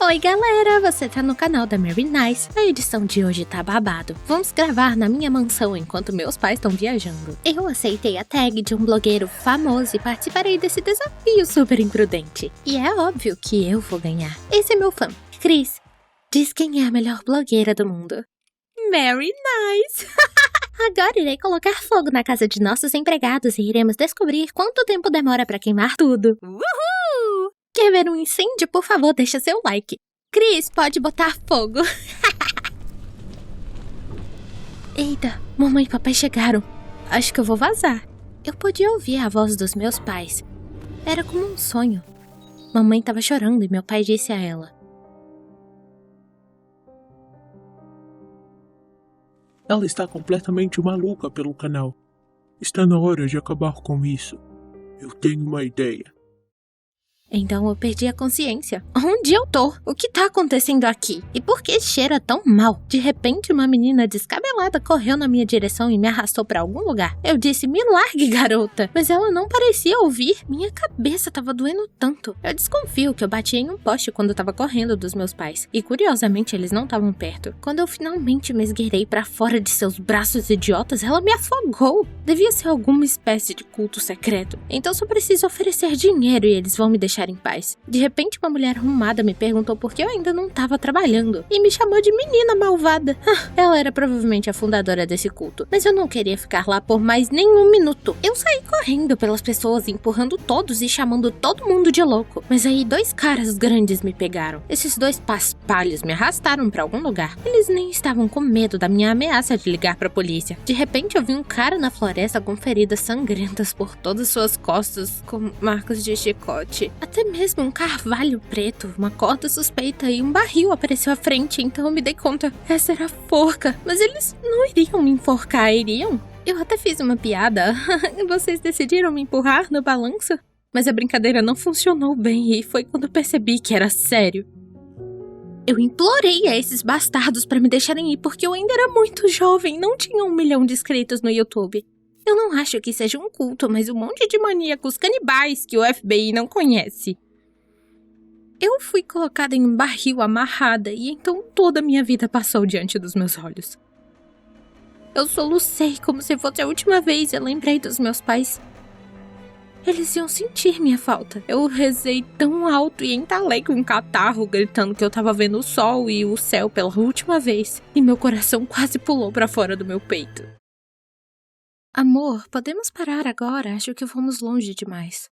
Oi galera, você tá no canal da Mary Nice. A edição de hoje tá babado. Vamos gravar na minha mansão enquanto meus pais estão viajando. Eu aceitei a tag de um blogueiro famoso e participarei desse desafio super imprudente. E é óbvio que eu vou ganhar. Esse é meu fã, Cris. Diz quem é a melhor blogueira do mundo. Mary Nice. Agora irei colocar fogo na casa de nossos empregados e iremos descobrir quanto tempo demora pra queimar tudo. Uhul! Quer ver um incêndio? Por favor, deixa seu like. Cris, pode botar fogo. Eita, mamãe e papai chegaram. Acho que eu vou vazar. Eu podia ouvir a voz dos meus pais. Era como um sonho. Mamãe estava chorando e meu pai disse a ela: Ela está completamente maluca pelo canal. Está na hora de acabar com isso. Eu tenho uma ideia. Então eu perdi a consciência. Onde eu tô? O que tá acontecendo aqui? E por que cheira tão mal? De repente, uma menina descabelada correu na minha direção e me arrastou pra algum lugar. Eu disse: me largue, garota. Mas ela não parecia ouvir. Minha cabeça tava doendo tanto. Eu desconfio que eu bati em um poste quando eu tava correndo dos meus pais. E curiosamente, eles não estavam perto. Quando eu finalmente me esgueirei pra fora de seus braços idiotas, ela me afogou. Devia ser alguma espécie de culto secreto. Então só preciso oferecer dinheiro e eles vão me deixar em paz. De repente, uma mulher arrumada me perguntou por que eu ainda não estava trabalhando e me chamou de menina malvada. Ela era provavelmente a fundadora desse culto, mas eu não queria ficar lá por mais nenhum minuto. Eu saí correndo pelas pessoas, empurrando todos e chamando todo mundo de louco. Mas aí dois caras grandes me pegaram. Esses dois paspalhos me arrastaram para algum lugar. Eles nem estavam com medo da minha ameaça de ligar para a polícia. De repente, eu vi um cara na floresta com feridas sangrentas por todas suas costas, com marcas de chicote. Até mesmo um carvalho preto, uma corda suspeita e um barril apareceu à frente, então eu me dei conta. Essa era a forca. Mas eles não iriam me enforcar, iriam? Eu até fiz uma piada. Vocês decidiram me empurrar no balanço? Mas a brincadeira não funcionou bem e foi quando percebi que era sério. Eu implorei a esses bastardos para me deixarem ir porque eu ainda era muito jovem, não tinha 1 milhão de inscritos no YouTube. Eu não acho que seja um culto, mas um monte de maníacos canibais que o FBI não conhece. Eu fui colocada em um barril amarrada e então toda a minha vida passou diante dos meus olhos. Eu solucei como se fosse a última vez e lembrei dos meus pais. Eles iam sentir minha falta. Eu rezei tão alto e entalei com um catarro, gritando que eu tava vendo o sol e o céu pela última vez. E meu coração quase pulou pra fora do meu peito. Amor, podemos parar agora? Acho que fomos longe demais.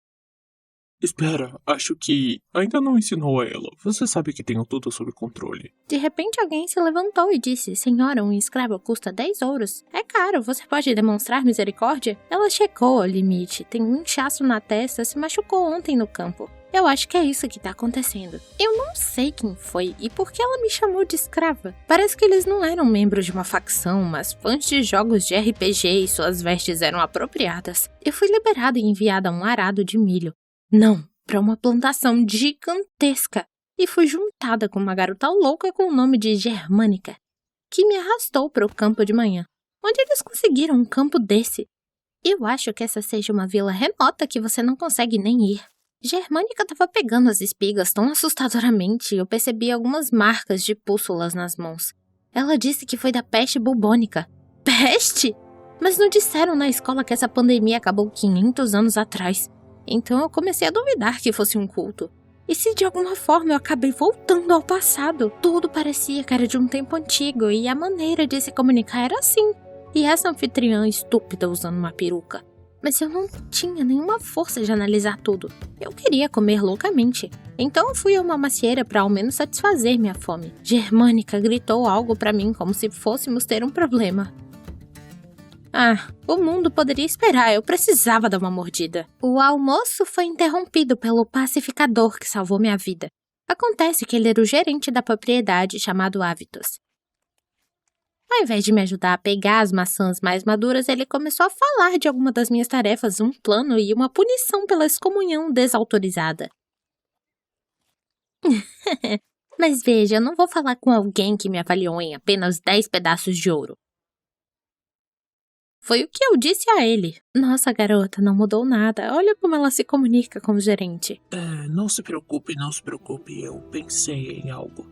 Espera, acho que ainda não ensinou a ela. Você sabe que tenho tudo sob controle. De repente alguém se levantou e disse: Senhora, um escravo custa 10 ouros. É caro, você pode demonstrar misericórdia? Ela checou ao limite, tem um inchaço na testa, se machucou ontem no campo. Eu acho que é isso que tá acontecendo. Eu não sei quem foi e por que ela me chamou de escrava. Parece que eles não eram membros de uma facção, mas fãs de jogos de RPG e suas vestes eram apropriadas. Eu fui liberada e enviada a um arado de milho. Não, para uma plantação gigantesca. E fui juntada com uma garota louca com o nome de Germânica, que me arrastou para o campo de manhã. Onde eles conseguiram um campo desse? Eu acho que essa seja uma vila remota que você não consegue nem ir. Germânica estava pegando as espigas tão assustadoramente e eu percebi algumas marcas de pústulas nas mãos. Ela disse que foi da peste bubônica. Peste? Mas não disseram na escola que essa pandemia acabou 500 anos atrás. Então eu comecei a duvidar que fosse um culto. E se de alguma forma eu acabei voltando ao passado? Tudo parecia que era de um tempo antigo e a maneira de se comunicar era assim. E essa anfitriã estúpida usando uma peruca. Mas eu não tinha nenhuma força de analisar tudo. Eu queria comer loucamente. Então eu fui a uma macieira para ao menos satisfazer minha fome. Germânica gritou algo para mim como se fôssemos ter um problema. O mundo poderia esperar, eu precisava dar uma mordida. O almoço foi interrompido pelo pacificador que salvou minha vida. Acontece que ele era o gerente da propriedade chamado Avitos. Ao invés de me ajudar a pegar as maçãs mais maduras, ele começou a falar de alguma das minhas tarefas, um plano e uma punição pela excomunhão desautorizada. Mas veja, eu não vou falar com alguém que me avaliou em apenas 10 pedaços de ouro. Foi o que eu disse a ele. Nossa, garota, não mudou nada. Olha como ela se comunica com o gerente. Não se preocupe, eu pensei em algo.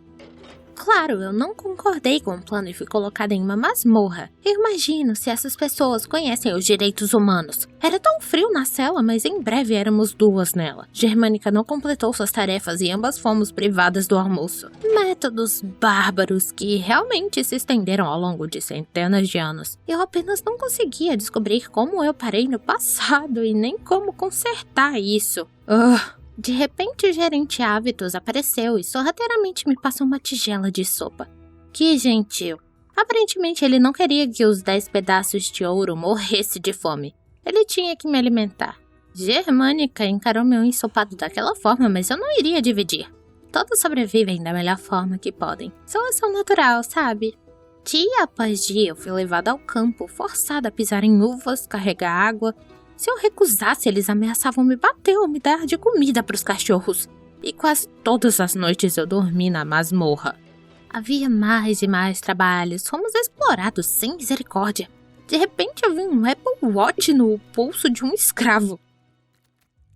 Claro, eu não concordei com o plano e fui colocada em uma masmorra. Eu imagino se essas pessoas conhecem os direitos humanos. Era tão frio na cela, mas em breve éramos duas nela. Germânica não completou suas tarefas e ambas fomos privadas do almoço. Métodos bárbaros que realmente se estenderam ao longo de centenas de anos. Eu apenas não conseguia descobrir como eu parei no passado e nem como consertar isso. De repente, o gerente Hábitos apareceu e sorrateiramente me passou uma tigela de sopa. Que gentil. Aparentemente, ele não queria que os 10 pedaços de ouro morresse de fome. Ele tinha que me alimentar. Germânica encarou meu ensopado daquela forma, mas eu não iria dividir. Todos sobrevivem da melhor forma que podem. Seleção natural, sabe? Dia após dia, eu fui levada ao campo, forçada a pisar em uvas, carregar água. Se eu recusasse, eles ameaçavam me bater ou me dar de comida para os cachorros. E quase todas as noites eu dormi na masmorra. Havia mais e mais trabalhos, fomos explorados sem misericórdia. De repente eu vi um Apple Watch no pulso de um escravo.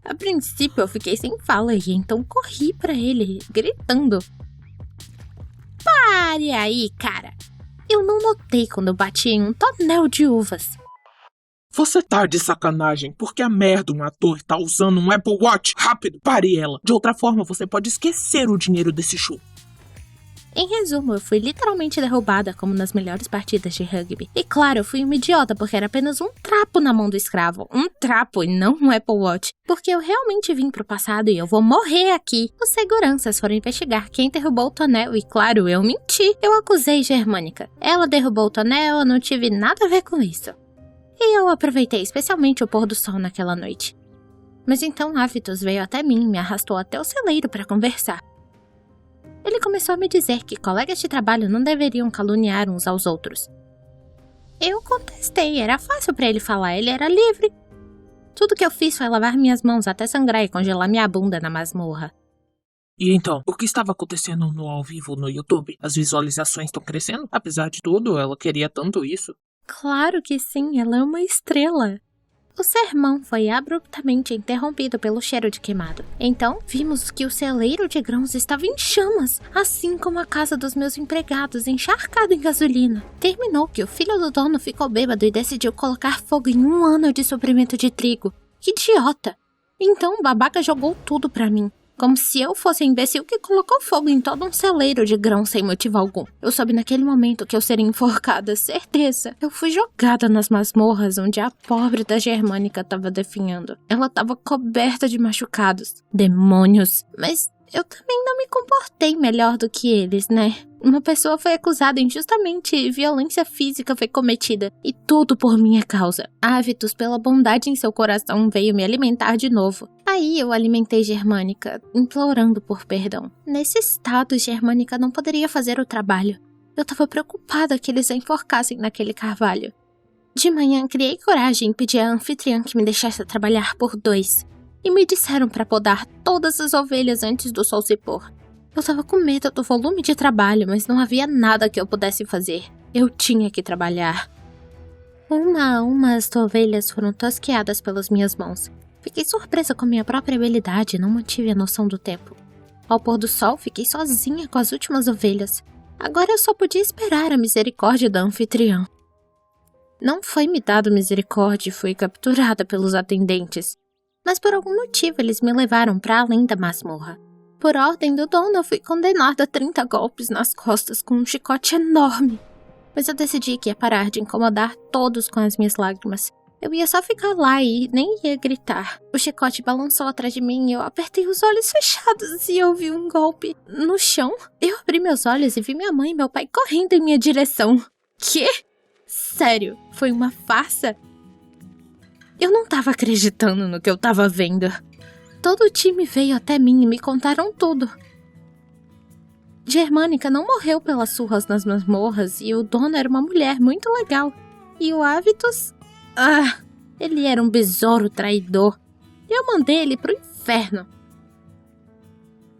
A princípio eu fiquei sem fala e então corri para ele, gritando. Pare aí, cara! Eu não notei quando eu bati em um tonel de uvas. Você tá de sacanagem, porque a merda um ator tá usando um Apple Watch. Rápido, pare ela. De outra forma, você pode esquecer o dinheiro desse show. Em resumo, eu fui literalmente derrubada como nas melhores partidas de rugby. E claro, eu fui uma idiota porque era apenas um trapo na mão do escravo. Um trapo e não um Apple Watch. Porque eu realmente vim pro passado e eu vou morrer aqui. Os seguranças foram investigar quem derrubou o tonel e claro, eu menti. Eu acusei Germânica. Ela derrubou o tonel, eu não tive nada a ver com isso. E eu aproveitei especialmente o pôr do sol naquela noite. Mas então Hábitos veio até mim e me arrastou até o celeiro para conversar. Ele começou a me dizer que colegas de trabalho não deveriam caluniar uns aos outros. Eu contestei, era fácil para ele falar, ele era livre. Tudo que eu fiz foi lavar minhas mãos até sangrar e congelar minha bunda na masmorra. E então, o que estava acontecendo no ao vivo no YouTube? As visualizações estão crescendo? Apesar de tudo, ela queria tanto isso. Claro que sim, ela é uma estrela. O sermão foi abruptamente interrompido pelo cheiro de queimado. Então, vimos que o celeiro de grãos estava em chamas, assim como a casa dos meus empregados, encharcada em gasolina. Terminou que o filho do dono ficou bêbado e decidiu colocar fogo em 1 ano de suprimento de trigo. Que idiota! Então, o babaca jogou tudo pra mim. Como se eu fosse a imbecil que colocou fogo em todo um celeiro de grão sem motivo algum. Eu soube naquele momento que eu seria enforcada, certeza. Eu fui jogada nas masmorras onde a pobre da Germânica estava definhando. Ela estava coberta de machucados. Demônios! Mas eu também não me comportei melhor do que eles, né? Uma pessoa foi acusada injustamente e violência física foi cometida. E tudo por minha causa. Hábitos, pela bondade em seu coração, veio me alimentar de novo. Aí eu alimentei Germânica, implorando por perdão. Nesse estado, Germânica não poderia fazer o trabalho. Eu tava preocupada que eles a enforcassem naquele carvalho. De manhã, criei coragem e pedi à anfitriã que me deixasse trabalhar por 2. E me disseram para podar todas as ovelhas antes do sol se pôr. Eu tava com medo do volume de trabalho, mas não havia nada que eu pudesse fazer. Eu tinha que trabalhar. Uma a uma as ovelhas foram tosqueadas pelas minhas mãos. Fiquei surpresa com minha própria habilidade e não mantive a noção do tempo. Ao pôr do sol, fiquei sozinha com as últimas ovelhas. Agora eu só podia esperar a misericórdia da anfitriã. Não foi me dado misericórdia e fui capturada pelos atendentes. Mas por algum motivo eles me levaram para além da masmorra. Por ordem do dono, eu fui condenada a 30 golpes nas costas com um chicote enorme. Mas eu decidi que ia parar de incomodar todos com as minhas lágrimas. Eu ia só ficar lá e nem ia gritar. O chicote balançou atrás de mim e eu apertei os olhos fechados e ouvi um golpe no chão. Eu abri meus olhos e vi minha mãe e meu pai correndo em minha direção. Quê? Sério, foi uma farsa? Eu não tava acreditando no que eu tava vendo. Todo o time veio até mim e me contaram tudo. Germânica não morreu pelas surras nas masmorras e o dono era uma mulher muito legal. E o Hábitos... ele era um besouro traidor. E eu mandei ele pro inferno.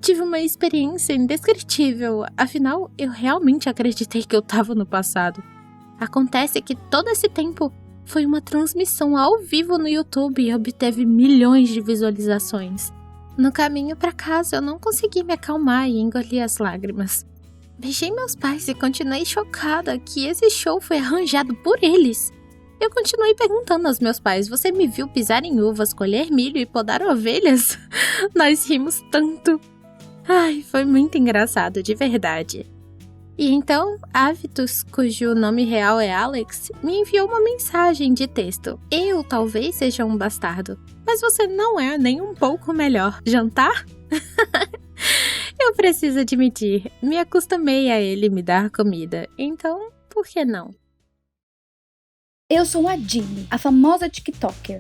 Tive uma experiência indescritível. Afinal, eu realmente acreditei que eu tava no passado. Acontece que todo esse tempo Foi uma transmissão ao vivo no YouTube e obteve milhões de visualizações. No caminho para casa, eu não consegui me acalmar e engoli as lágrimas. Beijei meus pais e continuei chocada que esse show foi arranjado por eles. Eu continuei perguntando aos meus pais: você me viu pisar em uvas, colher milho e podar ovelhas? Nós rimos tanto. Ai, foi muito engraçado, de verdade. E então, Avitus, cujo nome real é Alex, me enviou uma mensagem de texto. Eu talvez seja um bastardo, mas você não é nem um pouco melhor. Jantar? Eu preciso admitir, me acostumei a ele me dar comida, então por que não? Eu sou a Jimmy, a famosa TikToker.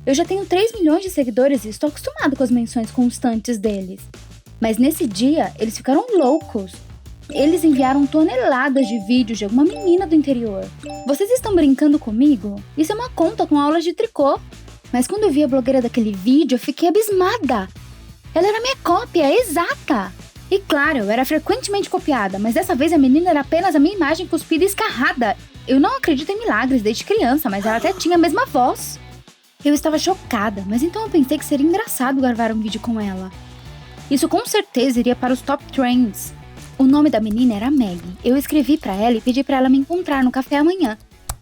Eu já tenho 3 milhões de seguidores e estou acostumado com as menções constantes deles. Mas nesse dia, eles ficaram loucos. Eles enviaram toneladas de vídeos de alguma menina do interior. Vocês estão brincando comigo? Isso é uma conta com aulas de tricô. Mas quando eu vi a blogueira daquele vídeo, eu fiquei abismada. Ela era minha cópia, exata. E claro, eu era frequentemente copiada, mas dessa vez a menina era apenas a minha imagem cuspida e escarrada. Eu não acredito em milagres desde criança, mas ela até tinha a mesma voz. Eu estava chocada, mas então eu pensei que seria engraçado gravar um vídeo com ela. Isso com certeza iria para os top trends. O nome da menina era Maggie. Eu escrevi pra ela e pedi pra ela me encontrar no café amanhã.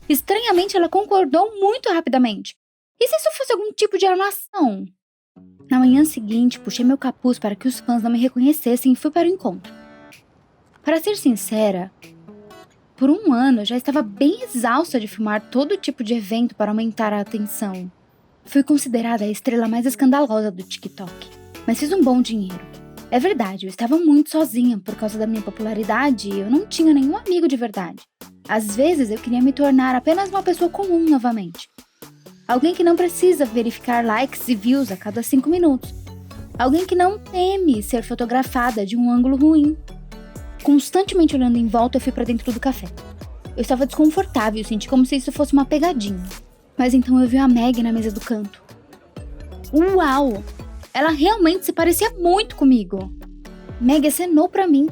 Estranhamente, ela concordou muito rapidamente. E se isso fosse algum tipo de armação? Na manhã seguinte, puxei meu capuz para que os fãs não me reconhecessem e fui para o encontro. Para ser sincera, por um ano eu já estava bem exausta de filmar todo tipo de evento para aumentar a atenção. Fui considerada a estrela mais escandalosa do TikTok, mas fiz um bom dinheiro. É verdade, eu estava muito sozinha por causa da minha popularidade e eu não tinha nenhum amigo de verdade. Às vezes eu queria me tornar apenas uma pessoa comum novamente. Alguém que não precisa verificar likes e views a cada 5 minutos. Alguém que não teme ser fotografada de um ângulo ruim. Constantemente olhando em volta, eu fui para dentro do café. Eu estava desconfortável e senti como se isso fosse uma pegadinha. Mas então eu vi a Maggie na mesa do canto. Uau! Ela realmente se parecia muito comigo. Maggie acenou pra mim.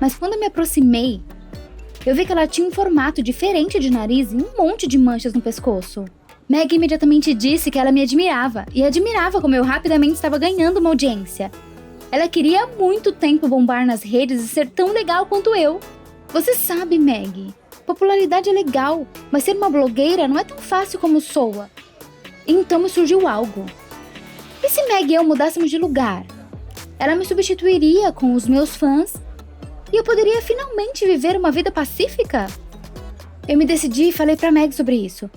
Mas quando eu me aproximei, eu vi que ela tinha um formato diferente de nariz e um monte de manchas no pescoço. Maggie imediatamente disse que ela me admirava, e admirava como eu rapidamente estava ganhando uma audiência. Ela queria há muito tempo bombar nas redes e ser tão legal quanto eu. Você sabe, Maggie, popularidade é legal, mas ser uma blogueira não é tão fácil como soa. Então me surgiu algo. E se Maggie e eu mudássemos de lugar? Ela me substituiria com os meus fãs e eu poderia finalmente viver uma vida pacífica? Eu me decidi e falei pra Maggie sobre isso.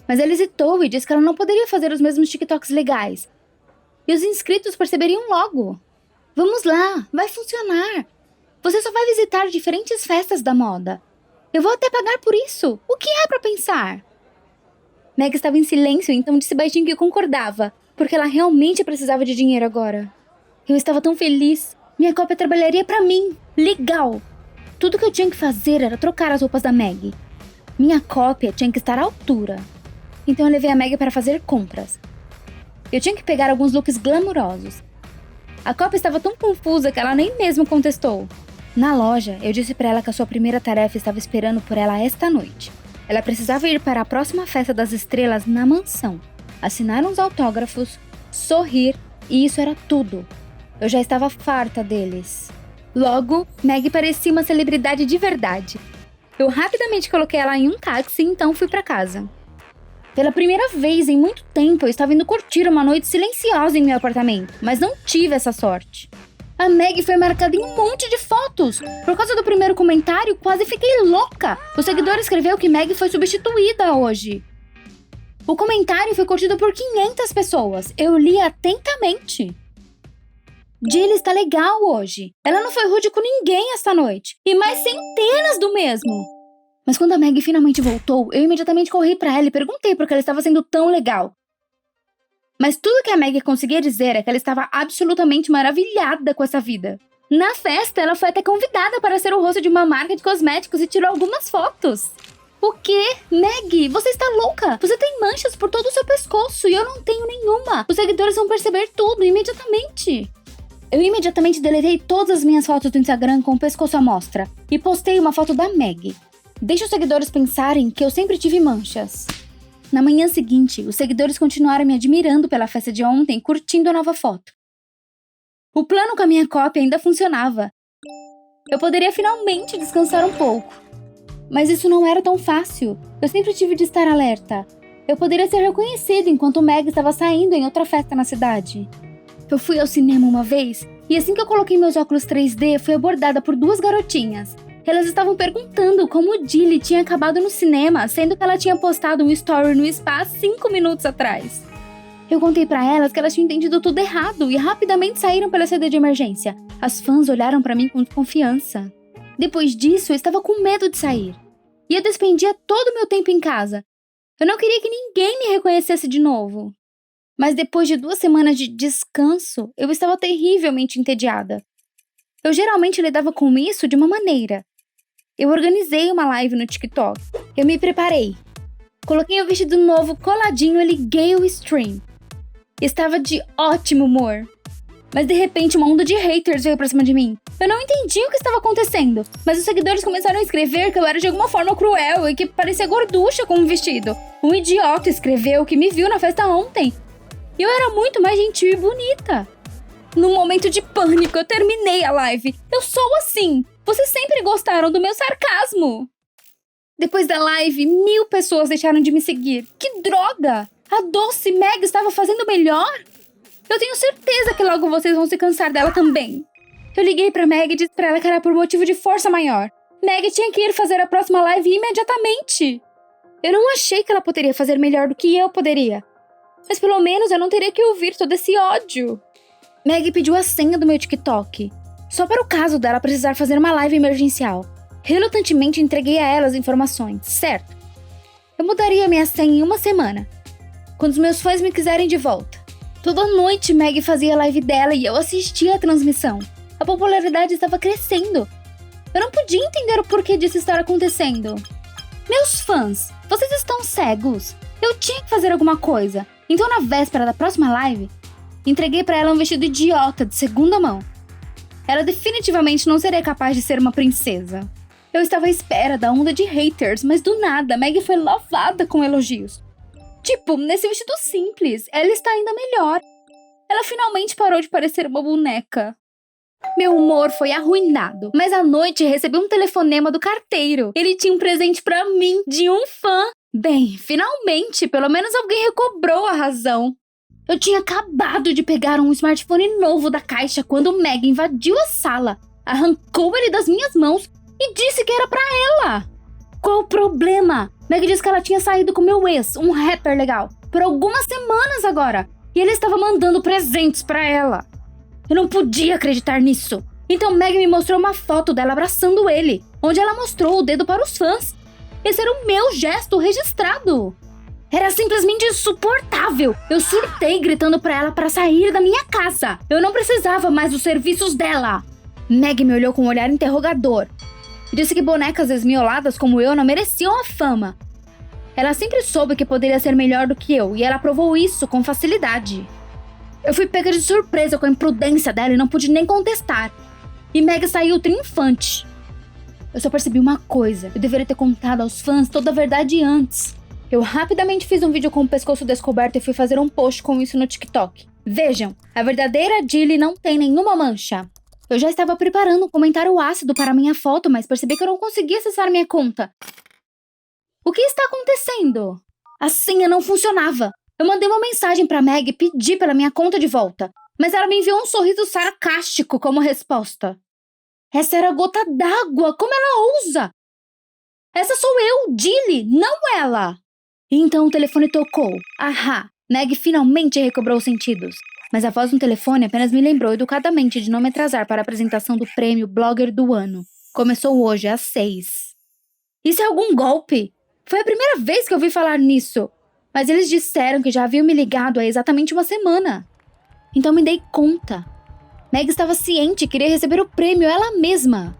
Mas ela hesitou e disse que ela não poderia fazer os mesmos TikToks legais. E os inscritos perceberiam logo. Vamos lá, vai funcionar. Você só vai visitar diferentes festas da moda. Eu vou até pagar por isso. O que é pra pensar? Maggie estava em silêncio, então disse baixinho que concordava, porque ela realmente precisava de dinheiro agora. Eu estava tão feliz. Minha cópia trabalharia pra mim. Legal. Tudo que eu tinha que fazer era trocar as roupas da Maggie. Minha cópia tinha que estar à altura. Então eu levei a Maggie para fazer compras. Eu tinha que pegar alguns looks glamurosos. A cópia estava tão confusa que ela nem mesmo contestou. Na loja, eu disse para ela que a sua primeira tarefa estava esperando por ela esta noite. Ela precisava ir para a próxima festa das estrelas na mansão, assinar uns autógrafos, sorrir, e isso era tudo. Eu já estava farta deles. Logo, Maggie parecia uma celebridade de verdade. Eu rapidamente coloquei ela em um táxi e então fui para casa. Pela primeira vez em muito tempo, eu estava indo curtir uma noite silenciosa em meu apartamento, mas não tive essa sorte. A Maggie foi marcada em um monte de fotos. Por causa do primeiro comentário, quase fiquei louca. O seguidor escreveu que Maggie foi substituída hoje. O comentário foi curtido por 500 pessoas. Eu li atentamente. Jill está legal hoje. Ela não foi rude com ninguém esta noite. E mais centenas do mesmo. Mas quando a Maggie finalmente voltou, eu imediatamente corri pra ela e perguntei por que ela estava sendo tão legal. Mas tudo que a Maggie conseguia dizer é que ela estava absolutamente maravilhada com essa vida. Na festa, ela foi até convidada para ser o rosto de uma marca de cosméticos e tirou algumas fotos. O quê? Maggie, você está louca? Você tem manchas por todo o seu pescoço e eu não tenho nenhuma. Os seguidores vão perceber tudo imediatamente. Eu imediatamente deletei todas as minhas fotos do Instagram com o pescoço à mostra e postei uma foto da Maggie. Deixa os seguidores pensarem que eu sempre tive manchas. Na manhã seguinte, os seguidores continuaram me admirando pela festa de ontem, curtindo a nova foto. O plano com a minha cópia ainda funcionava. Eu poderia finalmente descansar um pouco. Mas isso não era tão fácil. Eu sempre tive de estar alerta. Eu poderia ser reconhecido enquanto Meg estava saindo em outra festa na cidade. Eu fui ao cinema uma vez, e assim que eu coloquei meus óculos 3D, fui abordada por 2 garotinhas. Elas estavam perguntando como Jilly tinha acabado no cinema, sendo que ela tinha postado um story no spa 5 minutos atrás. Eu contei pra elas que elas tinham entendido tudo errado e rapidamente saíram pela saída de emergência. As fãs olharam pra mim com desconfiança. Depois disso, eu estava com medo de sair. E eu despendia todo o meu tempo em casa. Eu não queria que ninguém me reconhecesse de novo. Mas depois de 2 semanas de descanso, eu estava terrivelmente entediada. Eu geralmente lidava com isso de uma maneira. Eu organizei uma live no TikTok. Eu me preparei. Coloquei o vestido novo coladinho e liguei o stream. Estava de ótimo humor. Mas de repente uma onda de haters veio pra cima de mim. Eu não entendi o que estava acontecendo, mas os seguidores começaram a escrever que eu era de alguma forma cruel e que parecia gorducha com o vestido. Um idiota escreveu que me viu na festa ontem. E eu era muito mais gentil e bonita. Num momento de pânico, eu terminei a live. Eu sou assim. Vocês sempre gostaram do meu sarcasmo. Depois da live, 1000 pessoas deixaram de me seguir. Que droga! A doce Meg estava fazendo melhor? Eu tenho certeza que logo vocês vão se cansar dela também. Eu liguei pra Meg e disse pra ela que era por motivo de força maior. Meg tinha que ir fazer a próxima live imediatamente. Eu não achei que ela poderia fazer melhor do que eu poderia. Mas pelo menos eu não teria que ouvir todo esse ódio. Meg pediu a senha do meu TikTok, só para o caso dela precisar fazer uma live emergencial. Relutantemente entreguei a ela as informações, certo? Eu mudaria minha senha em 1 semana, quando os meus fãs me quiserem de volta. Toda noite Meg fazia a live dela e eu assistia a transmissão. A popularidade estava crescendo. Eu não podia entender o porquê disso estar acontecendo. Meus fãs, vocês estão cegos? Eu tinha que fazer alguma coisa. Então, na véspera da próxima live, entreguei pra ela um vestido idiota de segunda mão. Ela definitivamente não seria capaz de ser uma princesa. Eu estava à espera da onda de haters, mas do nada, Meg foi lavada com elogios. Tipo, nesse vestido simples, ela está ainda melhor. Ela finalmente parou de parecer uma boneca. Meu humor foi arruinado, mas à noite recebi um telefonema do carteiro. Ele tinha um presente pra mim, de um fã. Bem, finalmente, pelo menos alguém recobrou a razão. Eu tinha acabado de pegar um smartphone novo da caixa quando Meg invadiu a sala, arrancou ele das minhas mãos e disse que era pra ela. Qual o problema? Meg disse que ela tinha saído com meu ex, um rapper legal, por algumas semanas agora, e ele estava mandando presentes pra ela. Eu não podia acreditar nisso. Então Meg me mostrou uma foto dela abraçando ele, onde ela mostrou o dedo para os fãs. Esse era o meu gesto registrado. Era simplesmente insuportável. Eu surtei gritando pra ela para sair da minha casa. Eu não precisava mais dos serviços dela. Meg me olhou com um olhar interrogador. Disse que bonecas esmioladas como eu não mereciam a fama. Ela sempre soube que poderia ser melhor do que eu, e ela provou isso com facilidade. Eu fui pega de surpresa com a imprudência dela e não pude nem contestar. E Meg saiu triunfante. Eu só percebi uma coisa. Eu deveria ter contado aos fãs toda a verdade antes. Eu rapidamente fiz um vídeo com o pescoço descoberto e fui fazer um post com isso no TikTok. Vejam, a verdadeira Jilly não tem nenhuma mancha. Eu já estava preparando um comentário ácido para minha foto, mas percebi que eu não conseguia acessar minha conta. O que está acontecendo? A senha não funcionava. Eu mandei uma mensagem para Meg e pedi pela minha conta de volta, mas ela me enviou um sorriso sarcástico como resposta. Essa era a gota d'água, como ela ousa? Essa sou eu, Jilly, não ela. E então o telefone tocou. Ahá, Meg finalmente recobrou os sentidos. Mas a voz no telefone apenas me lembrou educadamente de não me atrasar para a apresentação do prêmio Blogger do Ano. Começou hoje às 6. Isso é algum golpe? Foi a primeira vez que eu ouvi falar nisso. Mas eles disseram que já haviam me ligado há exatamente 1 semana. Então me dei conta. Meg estava ciente e queria receber o prêmio ela mesma.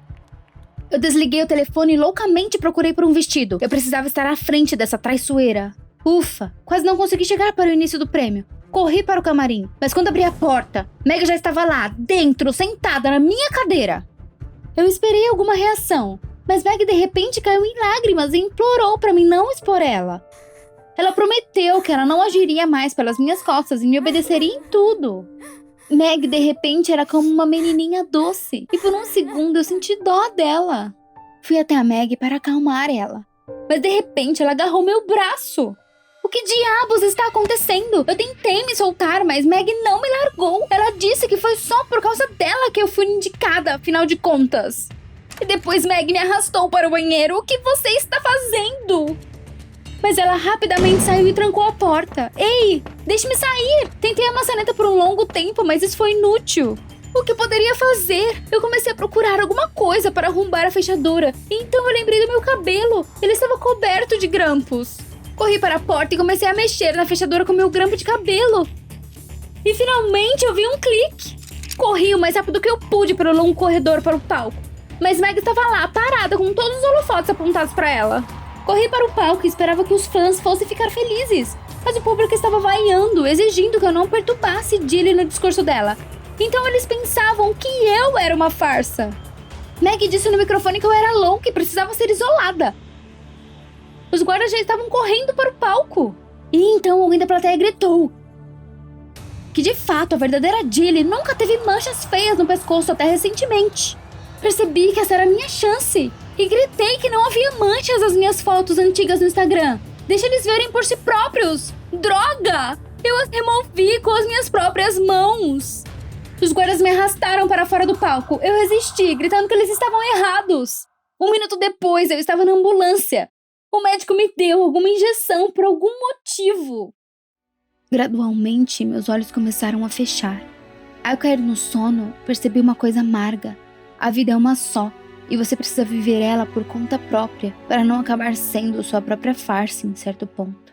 Eu desliguei o telefone e loucamente procurei por um vestido. Eu precisava estar à frente dessa traiçoeira. Ufa, quase não consegui chegar para o início do prêmio. Corri para o camarim, mas quando abri a porta, Meg já estava lá, dentro, sentada na minha cadeira. Eu esperei alguma reação, Mas Meg de repente caiu em lágrimas e implorou pra mim não expor ela. Ela prometeu que ela não agiria mais pelas minhas costas e me obedeceria em tudo. Meg de repente era como uma menininha doce e por um segundo eu senti dó dela. Fui até a Meg para acalmar ela, mas de repente ela agarrou meu braço. O que diabos está acontecendo? Eu tentei me soltar, mas Meg não me largou. Ela disse que foi só por causa dela que eu fui indicada, afinal de contas. E depois Meg me arrastou para o banheiro. O que você está fazendo? Mas ela rapidamente saiu e trancou a porta. Ei, deixe-me sair! Tentei a maçaneta por um longo tempo, mas isso foi inútil. O que poderia fazer? Eu comecei a procurar alguma coisa para arrombar a fechadura. E então eu lembrei do meu cabelo. Ele estava coberto de grampos. Corri para a porta e comecei a mexer na fechadura com meu grampo de cabelo. E finalmente eu vi um clique. Corri o mais rápido que eu pude pelo longo corredor para o palco. Mas Meg estava lá, parada, com todos os holofotes apontados para ela. Corri para o palco e esperava que os fãs fossem ficar felizes. Mas o público estava vaiando, exigindo que eu não perturbasse Dilly no discurso dela. Então eles pensavam que eu era uma farsa. Meg disse no microfone que eu era louca e precisava ser isolada. Os guardas já estavam correndo para o palco. E então alguém da plateia gritou que de fato a verdadeira Dilly nunca teve manchas feias no pescoço até recentemente. Percebi que essa era a minha chance. E gritei que não havia manchas nas minhas fotos antigas no Instagram. Deixa eles verem por si próprios. Droga! Eu as removi com as minhas próprias mãos. Os guardas me arrastaram para fora do palco. Eu resisti, gritando que eles estavam errados. 1 minuto depois, eu estava na ambulância. O médico me deu alguma injeção por algum motivo. Gradualmente, meus olhos começaram a fechar. Ao cair no sono, percebi uma coisa amarga. A vida é uma só. E você precisa viver ela por conta própria, para não acabar sendo sua própria farsa em certo ponto.